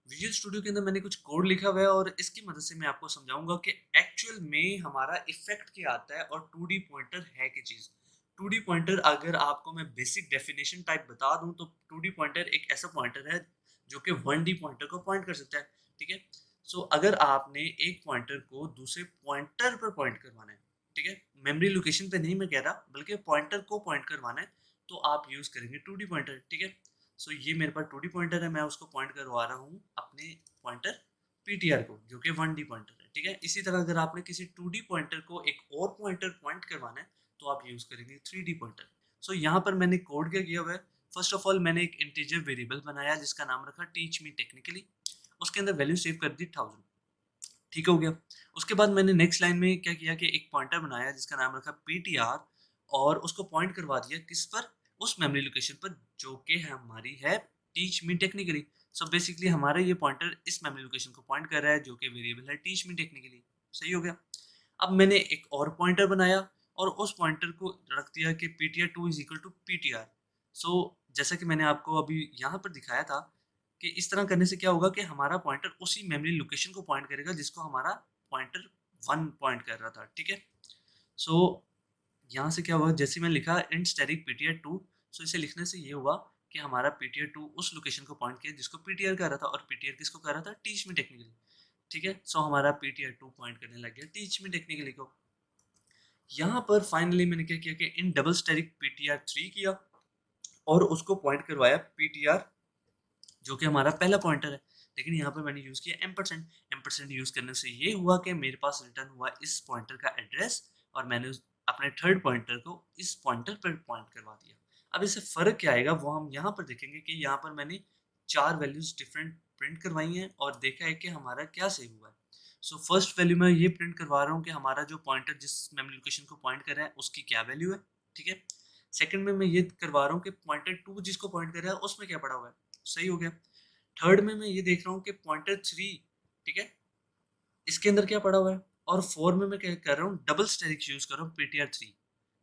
Visual studio के अंदर मैंने कुछ कोड लिखा हुआ है और इसकी मदद से मैं आपको समझाऊंगा कि एक्चुअल में हमारा इफेक्ट क्या आता है और 2D पॉइंटर है क्या चीज़। 2D पॉइंटर अगर आपको मैं बेसिक डेफिनेशन टाइप बता दूं तो 2D पॉइंटर एक ऐसा पॉइंटर है जो कि 1D पॉइंटर को पॉइंट कर सकता है। ठीक है। सो अगर आपने एक पॉइंटर को दूसरे पॉइंटर पर पॉइंट करवाना है, ठीक है, मेमोरी लोकेशन पे नहीं मैं कह रहा बल्कि पॉइंटर को पॉइंट करवाना है, तो आप यूज करेंगे 2D पॉइंटर। ठीक है। सो ये मेरे पास 2D पॉइंटर है, मैं उसको पॉइंट करवा रहा हूँ अपने पॉइंटर पीटीआर को जो कि 1D पॉइंटर है। ठीक है। इसी तरह अगर आपने किसी 2D पॉइंटर को एक और पॉइंटर पॉइंट करवाना है तो आप यूज करेंगे 3D पॉइंटर। सो यहाँ पर मैंने कोड क्या किया हुआ है। फर्स्ट ऑफ ऑल मैंने एक इंटीजर वेरिएबल बनाया जिसका नाम रखा टीच मी टेक्निकली। उसके अंदर वैल्यू सेव कर दी 1000। ठीक हो गया। उसके बाद मैंने नेक्स्ट लाइन में क्या किया कि एक पॉइंटर बनाया जिसका नाम रखा पीटीआर और उसको पॉइंट करवा दिया किस पर, उस मेमोरी लोकेशन पर जो कि हमारी है teach me technically. So basically हमारा ये पॉइंटर इस मेमोरी लोकेशन को पॉइंट कर रहा है जो कि वेरिएबल है टीच मी टेक्निकली। सही हो गया। अब मैंने एक और पॉइंटर बनाया और उस पॉइंटर को रख दिया कि ptr2 is equal to ptr। सो जैसा कि मैंने आपको अभी यहाँ पर दिखाया था कि इस तरह करने से क्या होगा कि हमारा पॉइंटर उसी मेमोरी लोकेशन को पॉइंट करेगा जिसको हमारा पॉइंटर 1 पॉइंट कर रहा था। ठीक है। सो यहाँ से क्या हुआ, जैसे मैं लिखा इंट स्टैटिक ptr2, सो इसे लिखने से ये हुआ कि हमारा ptr2 उस लोकेशन को पॉइंट किया जिसको ptr कर रहा था और ptr किसको कर रहा था, टीच मी टेक्निकली। ठीक है। सो हमारा ptr2 पॉइंट करने लग गया टीच मी टेक्निकली को। यहाँ पर फाइनली मैंने क्या किया कि इन डबल स्टैटिक ptr3 किया और उसको पॉइंट करवाया ptr जो कि हमारा पहला पॉइंटर है। लेकिन यहाँ पर मैंने यूज़ किया एम्परसेंड। एम्परसेंड यूज़ करने से ये हुआ कि मेरे पास रिटर्न हुआ इस पॉइंटर का एड्रेस और मैंने अपने थर्ड पॉइंटर को इस पॉइंटर पर पॉइंट करवा दिया। अब इससे फ़र्क क्या आएगा वो हम यहाँ पर देखेंगे कि यहाँ पर मैंने 4 वैल्यूज़ डिफरेंट प्रिंट करवाई हैं और देखा है कि हमारा क्या सेव हुआ है। सो फर्स्ट वैल्यू मैं ये प्रिंट करवा रहा हूँ कि हमारा जो पॉइंटर जिस मेमोरी लोकेशन को पॉइंट कर रहा है उसकी क्या वैल्यू है। ठीक है। सेकंड में मैं ये करवा रहा हूँ कि पॉइंटर 2 जिसको पॉइंट कर रहा है उसमें क्या पड़ा हुआ है। सही हो गया। थर्ड में मैं ये देख रहा हूँ कि पॉइंटर 3, ठीक है, इसके अंदर क्या पड़ा हुआ है। और 4 में मैं क्या कर रहा हूँ, डबल स्टैटिक यूज कर रहा हूँ ptr3।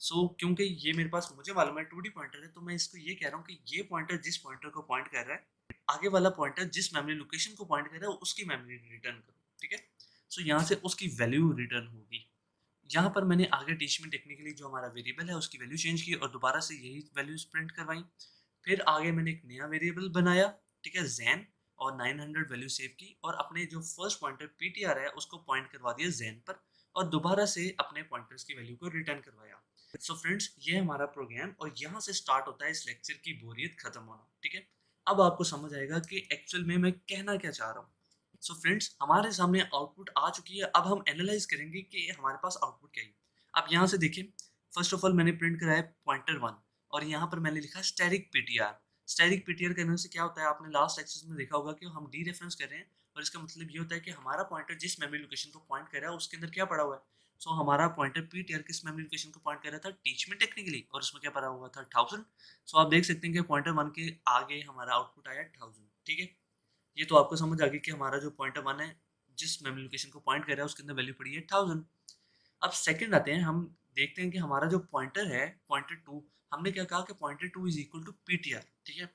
सो क्योंकि ये मेरे पास मुझे मालूम है 2D पॉइंटर है तो मैं इसको ये कह रहा हूँ कि ये पॉइंटर जिस पॉइंटर को पॉइंट कर रहा है आगे वाला पॉइंटर जिस मेमोरी लोकेशन को पॉइंट कर रहा है उसकी मेमोरी रिटर्न करो। ठीक है। सो यहाँ से उसकी वैल्यू रिटर्न होगी। यहाँ पर मैंने आगे टीच में टेक्निकली जो हमारा वेरिएबल है उसकी वैल्यू चेंज की और दोबारा से यही वैल्यूज प्रिंट करवाई। फिर आगे मैंने एक नया वेरिएबल बनाया, ठीक है, जैन, और 900 वैल्यू सेव की और अपने जो फर्स्ट पॉइंटर पीटीआर है उसको पॉइंट करवा दिया जैन पर और दोबारा से अपने पॉइंटर्स की वैल्यू को रिटर्न करवाया। सो फ्रेंड्स ये हमारा प्रोग्राम और यहाँ से स्टार्ट होता है इस लेक्चर की बोरियत खत्म होना। ठीक है। अब आपको समझ आएगा कि एक्चुअल में मैं कहना क्या चाह रहा हूँ। सो फ्रेंड्स हमारे सामने आउटपुट आ चुकी है, अब हम एनालाइज करेंगे कि हमारे पास आउटपुट क्या है। अब यहाँ से देखिए, फर्स्ट ऑफ ऑल मैंने प्रिंट कराया पॉइंटर 1 और यहाँ पर मैंने लिखा स्टैटिक पीटीआर। स्टैटिक पीटीआर करने से क्या होता है, आपने लास्ट लेक्चर में देखा होगा कि हम डी रेफरेंस कर रहे हैं और इसका मतलब ये होता है कि हमारा पॉइंटर जिस मेमोरी लोकेशन को पॉइंट कर रहा है उसके अंदर क्या पड़ा हुआ है। सो हमारा पॉइंटर पीटीआर किस मेमोरी लोकेशन को पॉइंट कर रहा था, टीच मी टेक्निकली, और उसमें क्या पड़ा हुआ था 1000। सो आप देख सकते हैं कि पॉइंटर 1 के आगे हमारा आउटपुट आया 1000। ठीक है। ये तो आपको समझ आ गई कि हमारा जो पॉइंटर 1 है जिस मेमोरी लोकेशन को पॉइंट कर रहा है उसके अंदर वैल्यू पड़ी है 1000। अब सेकंड आते हैं, हम देखते हैं कि हमारा जो पॉइंटर है पॉइंटर 2, हमने क्या कहा कि pointer 2 is equal to PTR. ठीक है।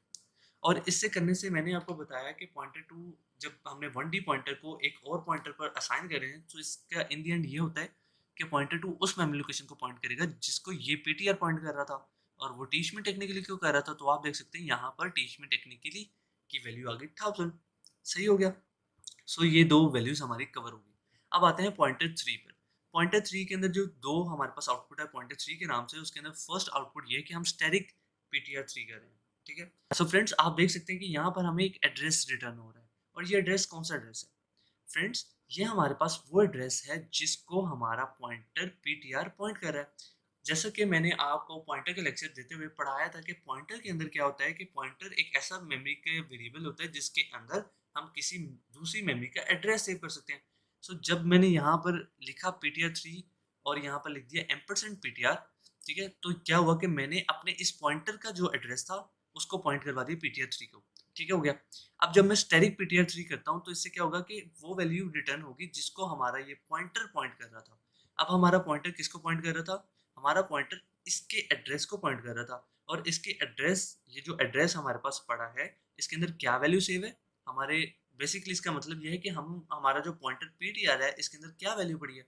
और इससे करने से मैंने आपको बताया कि पॉइंटर 2 जब हमने 1D पॉइंटर को एक और पॉइंटर पर असाइन कर रहे हैं तो इसका इन दी एंड ये होता है कि पॉइंटर 2 उस मेमोरी लोकेशन को पॉइंट करेगा जिसको ये पीटीआर पॉइंट कर रहा था और वो टीच में टेक्निकली क्यों कर रहा था, तो आप देख सकते हैं यहाँ पर टीच में टेक्निकली की वैल्यू आ गई 1000। सही हो गया। सो ये दो वैल्यूज हमारी कवर होगी। अब आते हैं पॉइंटर 3 पर। पॉइंटर 3 के अंदर जो दो हमारे पास आउटपुट है पॉइंटर 3 के नाम से, उसके अंदर फर्स्ट आउटपुट ये है कि हम स्टैटिक ptr3 कर रहे हैं। ठीक है। सो फ्रेंड्स आप देख सकते हैं कि यहाँ पर हमें एक एड्रेस रिटर्न हो रहा है और ये एड्रेस कौन सा एड्रेस है फ्रेंड्स, ये हमारे पास वो एड्रेस है जिसको हमारा पॉइंटर ptr पॉइंट कर रहा है। जैसा कि मैंने आपको पॉइंटर के लेक्चर देते हुए पढ़ाया था कि पॉइंटर के अंदर क्या होता है कि पॉइंटर एक ऐसा मेमोरी के वेरिएबल होता है जिसके अंदर हम किसी दूसरी मेमोरी का एड्रेस सेव कर सकते हैं। सो जब मैंने यहाँ पर लिखा ptr3 और यहाँ पर लिख दिया एम्परसेंड ptr, ठीक है, तो क्या हुआ कि मैंने अपने इस पॉइंटर का जो एड्रेस था उसको पॉइंट करवा दिया ptr3 को। ठीक है, हो गया। अब जब मैं स्टैटिक ptr3 करता हूँ तो इससे क्या होगा कि वो वैल्यू रिटर्न होगी जिसको हमारा ये पॉइंटर पॉइंट कर रहा था। अब हमारा पॉइंटर किसको पॉइंट कर रहा था, हमारा पॉइंटर इसके एड्रेस को पॉइंट कर रहा था और इसके एड्रेस, ये जो एड्रेस हमारे पास पड़ा है इसके अंदर क्या वैल्यू सेव है, हमारे बेसिकली इसका मतलब ये है कि हम हमारा जो पॉइंटर पीटीआर है इसके अंदर क्या वैल्यू पड़ी है,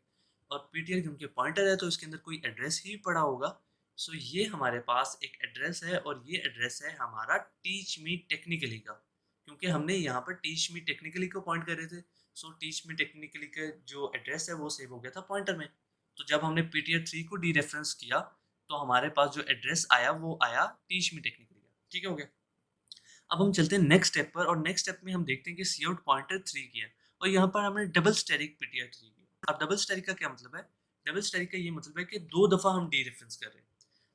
और पीटीआर क्योंकि पॉइंटर है तो इसके अंदर कोई एड्रेस ही पड़ा होगा। सो ये हमारे पास एक एड्रेस है और ये एड्रेस है हमारा टीच मी टेक्निकली का, क्योंकि हमने यहाँ पर टीच मी टेक्निकली को पॉइंट कर रहे थे। सो टीच मी टेक्निकली का जो एड्रेस है वो सेव हो गया था पॉइंटर में। तो जब हमने पीटीआर 3 को डी रेफरेंस किया तो हमारे पास जो एड्रेस आया वो आया टीच मी टेक्निकली का। ठीक है, हो गया। अब हम चलते हैं नेक्स्ट स्टेप पर, और नेक्स्ट स्टेप में हम देखते हैं कि सी आउट पॉइंटर 3 किया और यहाँ पर हमने डबल स्टैटिक पीटीआर 3 किया। अब डबल स्टैटिक का क्या मतलब है? डबल स्टैटिक का ये मतलब है कि दो दफा हम डी रेफरेंस कर रहे हैं।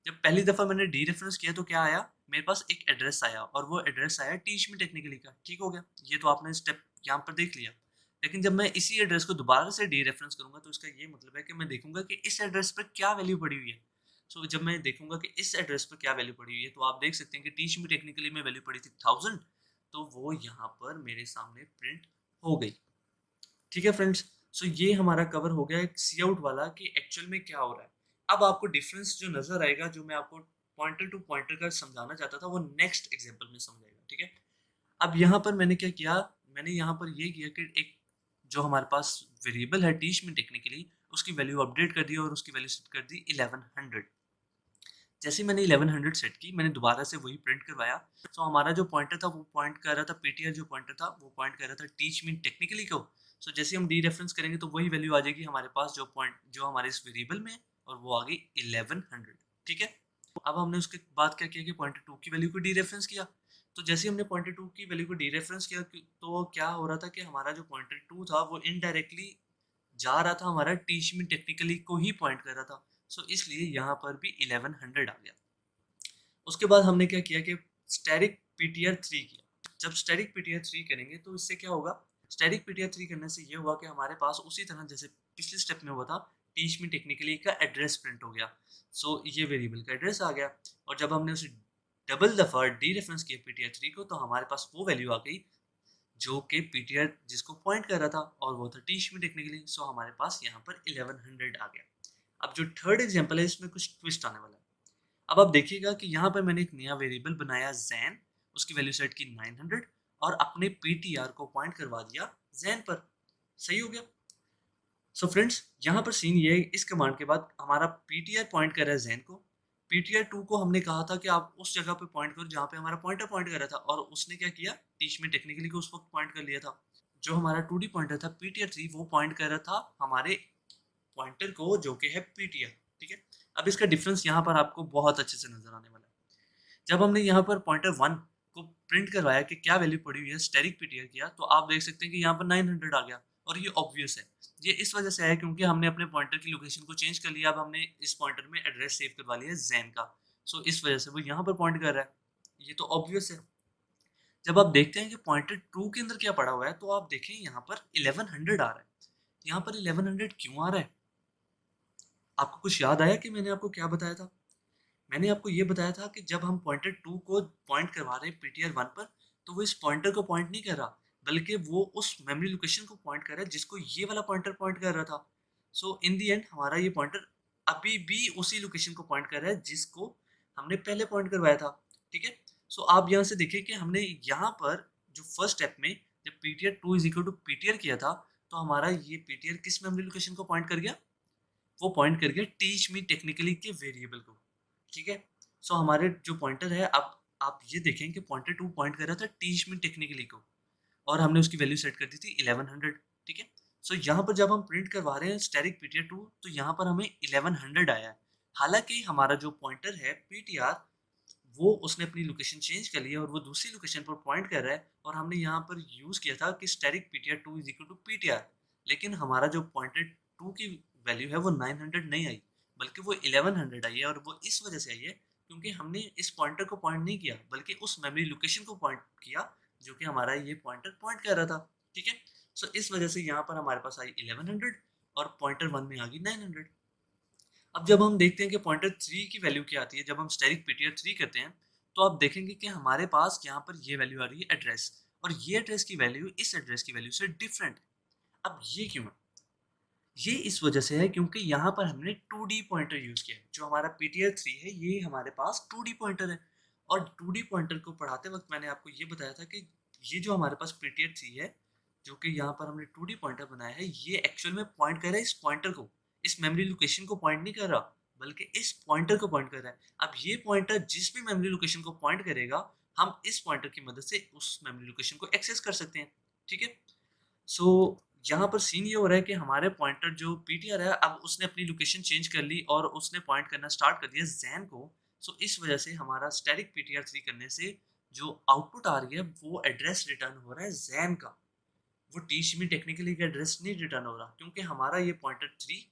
जब पहली दफा मैंने डी रेफरेंस किया तो क्या आया, मेरे पास एक एड्रेस आया और वो एड्रेस आया टीच मी टेक्निकली का। ठीक हो गया, ये तो आपने स्टेप यहाँ पर देख लिया। लेकिन जब मैं इसी एड्रेस को दोबारा से डी रेफरेंस करूंगा तो इसका ये मतलब है कि मैं देखूंगा कि इस एड्रेस पर क्या वैल्यू पड़ी हुई है। सो जब मैं देखूंगा कि इस एड्रेस पर क्या वैल्यू पड़ी हुई है तो आप देख सकते हैं कि टीच मी टेक्निकली में वैल्यू पड़ी थी 1000, तो वो यहाँ पर मेरे सामने प्रिंट हो गई। ठीक है फ्रेंड्स, सो ये हमारा कवर हो गया एक सी आउट वाला कि एक्चुअल में क्या हो रहा है। अब आपको डिफरेंस जो नजर आएगा, जो मैं आपको पॉइंटर टू पॉइंटर का समझाना चाहता था, वो नेक्स्ट एग्जांपल में समझाएगा। ठीक है, अब यहाँ पर मैंने क्या किया, मैंने यहाँ पर ये किया कि एक जो हमारे पास वेरिएबल है टीच में टेक्निकली, उसकी वैल्यू अपडेट कर दी और उसकी वैल्यू सेट कर दी 1100। जैसे ही मैंने 1100 सेट की, मैंने दोबारा से वही प्रिंट करवाया। तो हमारा जो पॉइंटर था वो पॉइंट कर रहा था, पीटीआर जो पॉइंटर था वो पॉइंट कर रहा था टीच मी टेक्निकली को। सो जैसे हम डी रेफरेंस करेंगे तो वही वैल्यू आ जाएगी हमारे पास जो पॉइंट जो हमारे इस वेरिएबल में है, और वो आ गई 1100। ठीक है, अब हमने उसके बाद क्या किया कि पॉइंटर टू की वैल्यू को डी रेफरेंस किया। तो जैसे हमने पॉइंटर टू की वैल्यू को डी रेफरेंस किया तो क्या हो रहा था कि हमारा जो पॉइंटर टू था वो इनडायरेक्टली जा रहा था, हमारा टीच मी टेक्निकली को ही पॉइंट कर रहा था। सो इसलिए यहाँ पर भी 1100 आ गया। उसके बाद हमने क्या किया कि स्टैटिक पीटीआर 3 किया। जब स्टैटिक पीटीआर 3 करेंगे तो इससे क्या होगा, स्टैटिक पीटीआर 3 करने से ये हुआ कि हमारे पास उसी तरह जैसे पिछले स्टेप में हुआ था, टीच मी टेक्निकली का एड्रेस प्रिंट हो गया। सो ये वेरिएबल का एड्रेस आ गया, और जब हमने उसे डबल दफा डी रेफरेंस किया पीटीआर 3 को तो हमारे पास वो वैल्यू आ गई जो कि पीटीआर जिसको पॉइंट कर रहा था, और वो था टीच मी टेक्निकली। सो हमारे पास यहाँ पर 1100 आ गया। अब जो थर्ड एग्जाम्पल है इसमें कुछ ट्विस्ट आने वाला है। अब आप देखिएगा कि यहाँ पर मैंने एक नया वेरिएबल बनाया जैन, उसकी वैल्यू सेट की 900 और अपने पीटीआर को पॉइंट करवा दिया जैन पर। सही हो गया। सो फ्रेंड्स, यहाँ पर सीन ये है, इस कमांड के बाद हमारा पीटीआर पॉइंट कर रहा है जैन को। पीटीआर 2 को हमने कहा था कि आप उस जगह पे पॉइंट करो जहाँ पे हमारा पॉइंटर पॉइंट कर रहा था, और उसने क्या किया, टीच में टेक्निकली को उस वक्त पॉइंट कर लिया था। जो हमारा 2D पॉइंटर था पीटीआर 3 वो पॉइंट कर रहा था हमारे पॉइंटर को जो कि है पीटीआर। ठीक है, अब इसका डिफरेंस यहाँ पर आपको बहुत अच्छे से नजर आने वाला है। जब हमने यहाँ पर पॉइंटर 1 को प्रिंट करवाया कि क्या वैल्यू पड़ी हुई है, स्टेरिक पीटीआर किया, तो आप देख सकते हैं कि यहाँ पर 900 आ गया। और ये ऑब्वियस है, ये इस वजह से है क्योंकि हमने अपने पॉइंटर की लोकेशन को चेंज कर लिया। अब हमने इस पॉइंटर में एड्रेस सेव करवा लिया जैन का। सो इस वजह से वो यहाँ पर पॉइंट कर रहा है, ये तो ऑब्वियस है। जब आप देखते हैं कि पॉइंटर 2 के अंदर क्या पड़ा हुआ है तो आप देखें यहाँ पर 1100 आ रहा है। यहाँ पर 1100 क्यों आ रहा है? आपको कुछ याद आया कि मैंने आपको क्या बताया था? मैंने आपको ये बताया था कि जब हम पॉइंटर 2 को पॉइंट करवा रहे हैं पीटीआर 1 पर, तो वो इस पॉइंटर को पॉइंट नहीं कर रहा, बल्कि वो उस मेमोरी लोकेशन को पॉइंट कर रहा है जिसको ये वाला पॉइंटर पॉइंट कर रहा था। सो इन दी एंड हमारा ये पॉइंटर अभी भी उसी लोकेशन को पॉइंट कर रहा है जिसको हमने पहले पॉइंट करवाया था। ठीक है, सो आप यहाँ से देखिए कि हमने यहाँ पर जो फर्स्ट स्टेप में जब PTR 2 is equal to PTR किया था, तो हमारा ये पीटीआर किस मेमोरी लोकेशन को पॉइंट कर गया, वो पॉइंट कर गया टीच मी टेक्निकली के वेरिएबल को। ठीक है, सो हमारे जो पॉइंटर है, अब आप ये देखें कि पॉइंटर 2 पॉइंट कर रहा था टीच मी टेक्निकली को, और हमने उसकी वैल्यू सेट कर दी थी 1100। ठीक है, सो यहाँ पर जब हम प्रिंट करवा रहे हैं स्टैटिक पीटीआर 2 तो यहाँ पर हमें 1100 आया है। हालांकि हमारा जो पॉइंटर है पीटीआर, वो उसने अपनी लोकेशन चेंज कर लिया और वो दूसरी लोकेशन पर पॉइंट कर रहा है, और हमने यहाँ पर यूज किया था कि static PTR 2 is equal to PTR. लेकिन हमारा जो पॉइंटर 2 की वैल्यू है वो 900 नहीं आई, बल्कि वो 1100 आई है, और वो इस वजह से आई है क्योंकि हमने इस पॉइंटर को पॉइंट नहीं किया बल्कि उस मेमोरी लोकेशन को पॉइंट किया जो कि हमारा ये पॉइंटर पॉइंट कर रहा था। ठीक है, सो इस वजह से यहाँ पर हमारे पास आई 1100 और पॉइंटर 1 में आ गई 900। अब जब हम देखते हैं कि पॉइंटर 3 की वैल्यू क्या आती है, जब हम स्टैटिक पीटीआर 3 करते हैं, तो आप देखेंगे कि हमारे पास यहाँ पर ये वैल्यू आ रही है एड्रेस, और ये एड्रेस की वैल्यू इस एड्रेस की वैल्यू से डिफरेंट है। अब ये क्यों है? ये इस वजह से है क्योंकि यहाँ पर हमने 2D पॉइंटर यूज किया है। जो हमारा पीटीआर 3 है ये हमारे पास 2D पॉइंटर है, और 2D पॉइंटर को पढ़ाते वक्त मैंने आपको ये बताया था कि ये जो हमारे पास पीटीआर 3 है जो कि यहाँ पर हमने 2D पॉइंटर बनाया है, ये एक्चुअल में पॉइंट कर रहा है इस पॉइंटर को, इस मेमोरी लोकेशन को पॉइंट नहीं कर रहा, बल्कि इस पॉइंटर को पॉइंट कर रहा है। अब ये पॉइंटर जिस भी मेमोरी लोकेशन को पॉइंट करेगा, हम इस पॉइंटर की मदद से उस मेमोरी लोकेशन को एक्सेस कर सकते हैं। ठीक है? सो यहाँ पर सीन ये हो रहा है कि हमारे पॉइंटर जो पीटीआर है, अब उसने अपनी लोकेशन चेंज कर ली और उसने पॉइंट करना स्टार्ट कर दिया ज़ैन को। सो इस वजह से हमारा स्टैटिक पीटीआर 3 करने से जो आउटपुट आ रही है, वो एड्रेस रिटर्न हो रहा है ज़ैन का। वो टीसीपी टेक्निकली का एड्रेस नहीं रिटर्न हो रहा, क्योंकि हमारा ये पॉइंटर 3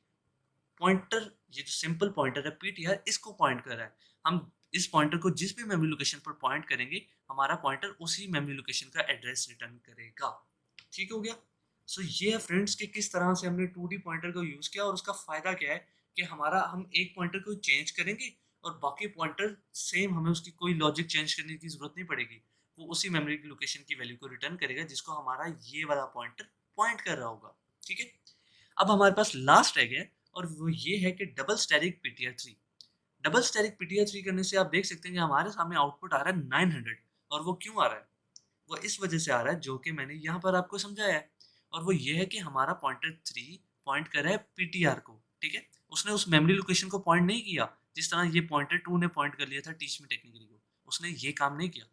पॉइंटर, ये जो सिंपल पॉइंटर है पीटीआर, इसको पॉइंट कर रहा है। हम इस पॉइंटर को जिस भी मेमोरी लोकेशन पर पॉइंट करेंगे, हमारा पॉइंटर उसी मेमोरी लोकेशन का एड्रेस रिटर्न करेगा। ठीक हो गया? सो ये है फ्रेंड्स कि किस तरह से हमने 2D पॉइंटर को यूज़ किया और उसका फ़ायदा क्या है कि हमारा हम एक पॉइंटर को चेंज करेंगे और बाकी पॉइंटर सेम, हमें उसकी कोई लॉजिक चेंज करने की ज़रूरत नहीं पड़ेगी। वो उसी मेमोरी की लोकेशन की वैल्यू को रिटर्न करेगा जिसको हमारा ये वाला पॉइंटर पॉइंट कर रहा होगा। ठीक है? अब हमारे पास लास्ट रह गया और वो ये है कि double static PTR 3। Double static PTR 3 करने से आप देख सकते हैं कि हमारे सामने आउटपुट आ रहा है 900। और वो क्यों आ रहा है? वो इस वजह से आ रहा है जो कि मैंने यहाँ पर आपको समझाया है। और वो ये है कि हमारा पॉइंटर 3 पॉइंट कर रहा है पीटीआर को। ठीक है? उसने उस मेमोरी लोकेशन को पॉइंट नहीं किया जिस तरह ये पॉइंटर 2 ने पॉइंट कर लिया था टीच में टेक्निकली को। उसने ये काम नहीं किया।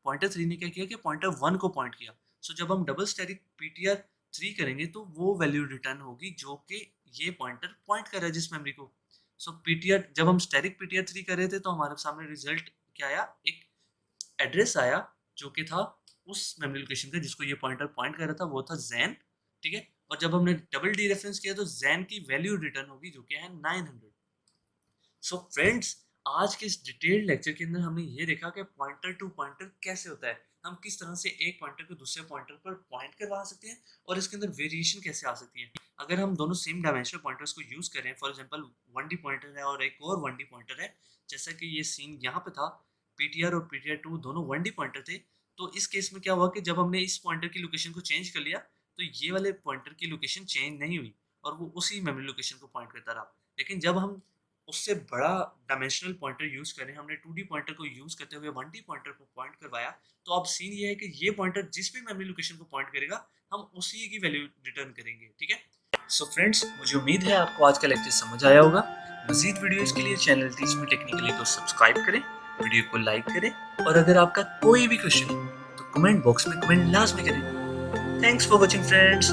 पॉइंटर 3 ने क्या किया कि पॉइंटर 1 को पॉइंट किया। सो जब हम डबल स्टैटिक पीटीआर 3 करेंगे तो वो वैल्यू रिटर्न होगी जो कि ये पॉइंटर पॉइंट कर रहा है जिस मेमोरी को। सो पीटीआर, जब हम स्टैटिक पीटीआर 3 कर रहे थे तो हमारे सामने रिजल्ट क्या आया, एक एड्रेस आया जो कि था उस मेमोरी लोकेशन का जिसको ये पॉइंटर पॉइंट कर रहा था, वो था ज़ैन। ठीक है? और जब हमने डबल डी रेफरेंस किया तो ज़ैन की वैल्यू रिटर्न होगी जो कि है 900। सो फ्रेंड्स, आज के इस डिटेल्ड लेक्चर के अंदर हमने ये देखा कि पॉइंटर टू पॉइंटर कैसे होता है, हम किस तरह से एक पॉइंटर को दूसरे पॉइंटर पर पॉइंट करवा सकते हैं और इसके अंदर वेरिएशन कैसे आ सकती है अगर हम दोनों सेम डायमेंशनल पॉइंटर्स को यूज करें। फॉर एग्जांपल 1D पॉइंटर है और एक और 1D पॉइंटर है, जैसा कि ये सीन यहाँ पे था, पीटीआर और पीटीआर 2 दोनों 1D पॉइंटर थे। तो इस केस में क्या हुआ कि जब हमने इस पॉइंटर की लोकेशन को चेंज कर लिया तो ये वाले पॉइंटर की लोकेशन चेंज नहीं हुई और वो उसी मेमोरी लोकेशन को पॉइंट करता रहा। लेकिन जब हम उससे बड़ा डायमेंशनल पॉइंटर यूज़ करें, हमने 2D पॉइंटर को यूज़ करते हुए 1D पॉइंटर को पॉइंट करवाया, तो अब सीन ये है कि ये पॉइंटर जिस भी मेमोरी लोकेशन को पॉइंट करेगा, हम उसी की वैल्यू रिटर्न करेंगे। ठीक है? सो फ्रेंड्स, मुझे उम्मीद है आपको आज का लेक्चर समझ आया होगा। मज़ीद वीडियोज़ के लिए चैनल टीच मी टेक्निकली को सब्सक्राइब करें, वीडियो को लाइक करें और अगर आपका कोई भी क्वेश्चन हो तो कमेंट बॉक्स में कमेंट लाजमी करें। Thanks for watching friends.